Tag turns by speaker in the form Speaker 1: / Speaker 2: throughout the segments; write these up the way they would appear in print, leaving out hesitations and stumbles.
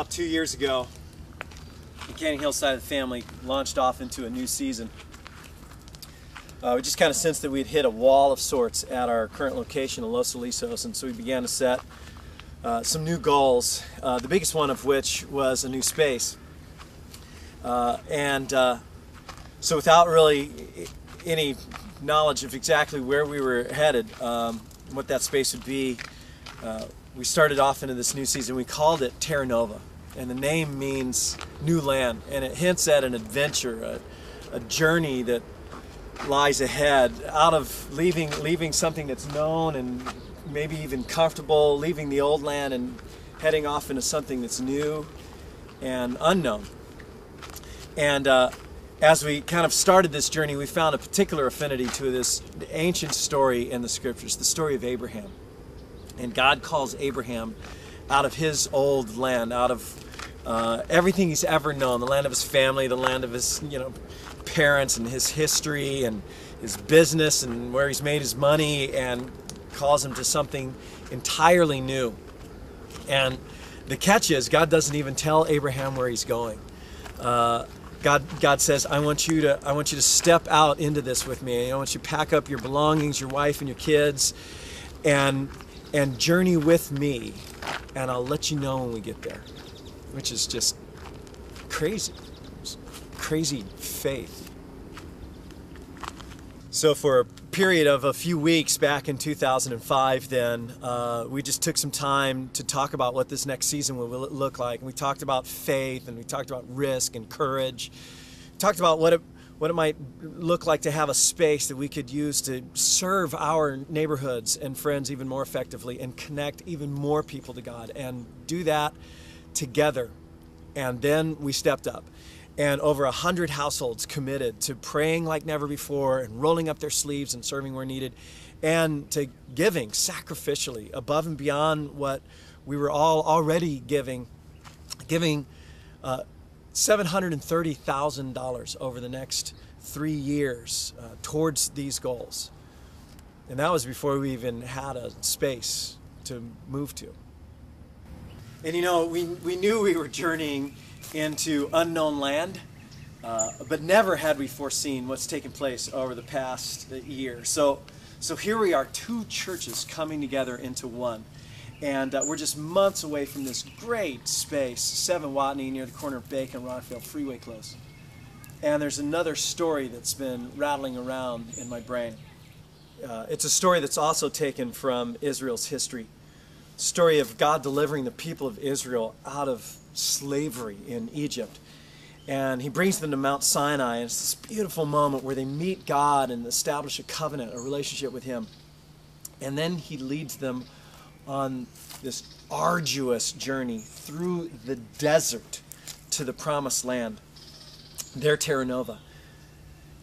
Speaker 1: About 2 years ago, the Canyon Hill side of the family launched off into a new season. We just kind of sensed that we'd hit a wall of sorts at our current location in Los Alisos, and so we began to set some new goals, the biggest one of which was a new space. So without really any knowledge of exactly where we were headed, what that space would be, we started off into this new season. We called it TerraNova, and the name means new land, and it hints at an adventure, a journey that lies ahead, out of leaving something that's known and maybe even comfortable, leaving the old land and heading off into something that's new and unknown. And as we kind of started this journey, we found a particular affinity to this ancient story in the scriptures, the story of Abraham. And God calls Abraham out of his old land, out of everything he's ever known, the land of his family, the land of his parents and his history and his business and where he's made his money, and calls him to something entirely new. And the catch is, God doesn't even tell Abraham where he's going. God says, I want you to step out into this with me. I want you to pack up your belongings, your wife and your kids, and journey with me, and I'll let you know when we get there. Which is just crazy. Crazy faith. So for a period of a few weeks back in 2005 then, we just took some time to talk about what this next season will look like. And we talked about faith, and we talked about risk and courage. We talked about what it might look like to have a space that we could use to serve our neighborhoods and friends even more effectively, and connect even more people to God, and do that together. And then we stepped up, and over 100 households committed to praying like never before, and rolling up their sleeves and serving where needed, and to giving sacrificially above and beyond what we were all already giving $730,000 over the next 3 years towards these goals. And that was before we even had a space to move to. And we knew we were journeying into unknown land, but never had we foreseen what's taken place over the past year. So here we are, two churches coming together into one. And we're just months away from this great space, 7 Watney, near the corner of Bacon and Rockville, freeway close. And there's another story that's been rattling around in my brain. It's a story that's also taken from Israel's history. Story of God delivering the people of Israel out of slavery in Egypt. And he brings them to Mount Sinai, and it's this beautiful moment where they meet God and establish a covenant, a relationship with him. And then he leads them on this arduous journey through the desert to the promised land, their TerraNova.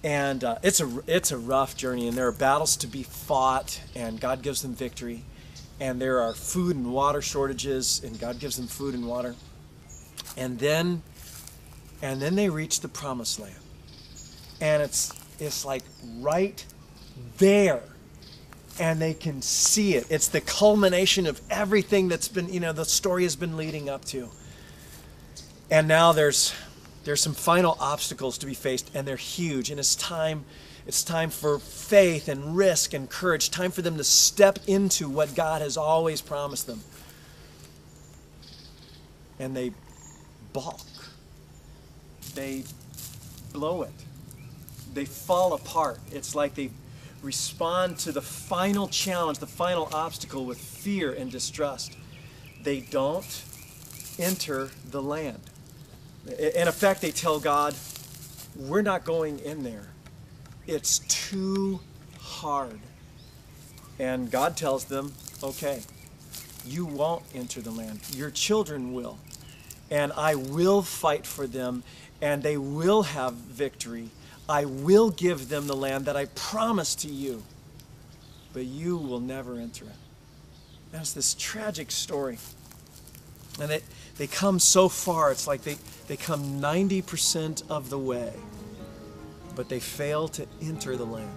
Speaker 1: And it's a rough journey, and there are battles to be fought, and God gives them victory. And there are food and water shortages, and God gives them food and water. And then they reach the promised land. And it's like right there. And they can see it. It's the culmination of everything that's been, the story has been leading up to. And now there's some final obstacles to be faced, and they're huge. And it's time for faith and risk and courage, time for them to step into what God has always promised them. And they balk. They blow it. They fall apart. It's like they respond to the final challenge, the final obstacle, with fear and distrust. They don't enter the land. In effect, they tell God, we're not going in there. It's too hard. And God tells them, okay, you won't enter the land. Your children will. And I will fight for them, and they will have victory. I will give them the land that I promised to you, but you will never enter it. And it's this tragic story. And they come so far, it's like they come 90% of the way, but they fail to enter the land.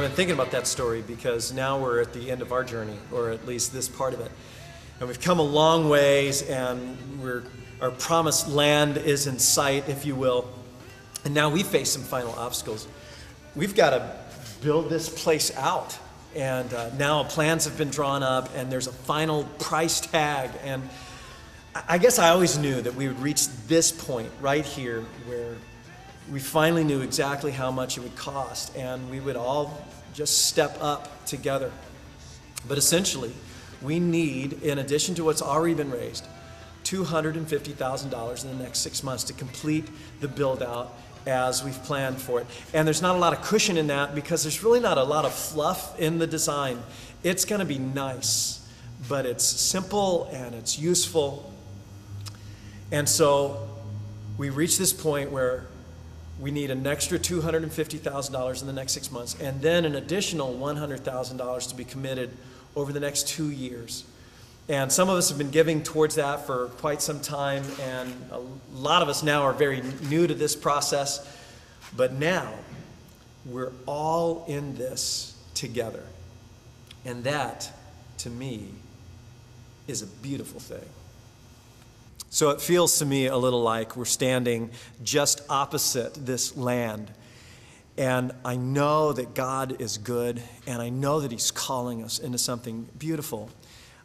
Speaker 1: I've been thinking about that story because now we're at the end of our journey, or at least this part of it. And we've come a long ways, and our promised land is in sight, if you will. And now we face some final obstacles. We've got to build this place out. And now plans have been drawn up, and there's a final price tag. And I guess I always knew that we would reach this point right here where we finally knew exactly how much it would cost, and we would all just step up together. But essentially, we need, in addition to what's already been raised, $250,000 in the next 6 months to complete the build-out as we've planned for it. And there's not a lot of cushion in that because there's really not a lot of fluff in the design. It's going to be nice, but it's simple and it's useful. And so we reach this point where we need an extra $250,000 in the next 6 months, and then an additional $100,000 to be committed over the next 2 years. And some of us have been giving towards that for quite some time, and a lot of us now are very new to this process. But now, we're all in this together. And that, to me, is a beautiful thing. So it feels to me a little like we're standing just opposite this land. And I know that God is good, and I know that He's calling us into something beautiful.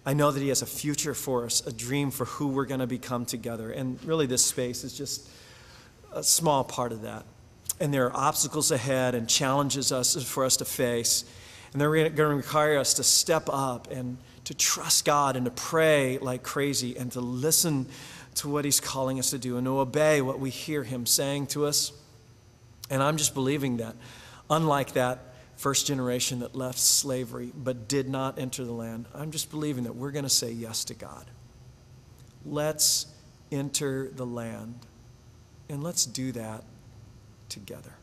Speaker 1: I know that He has a future for us, a dream for who we're going to become together. And really this space is just a small part of that. And there are obstacles ahead and challenges for us to face. And they're going to require us to step up and to trust God and to pray like crazy and to listen to what He's calling us to do and to obey what we hear Him saying to us. And I'm just believing that, unlike that first generation that left slavery but did not enter the land, I'm just believing that we're going to say yes to God. Let's enter the land, and let's do that together.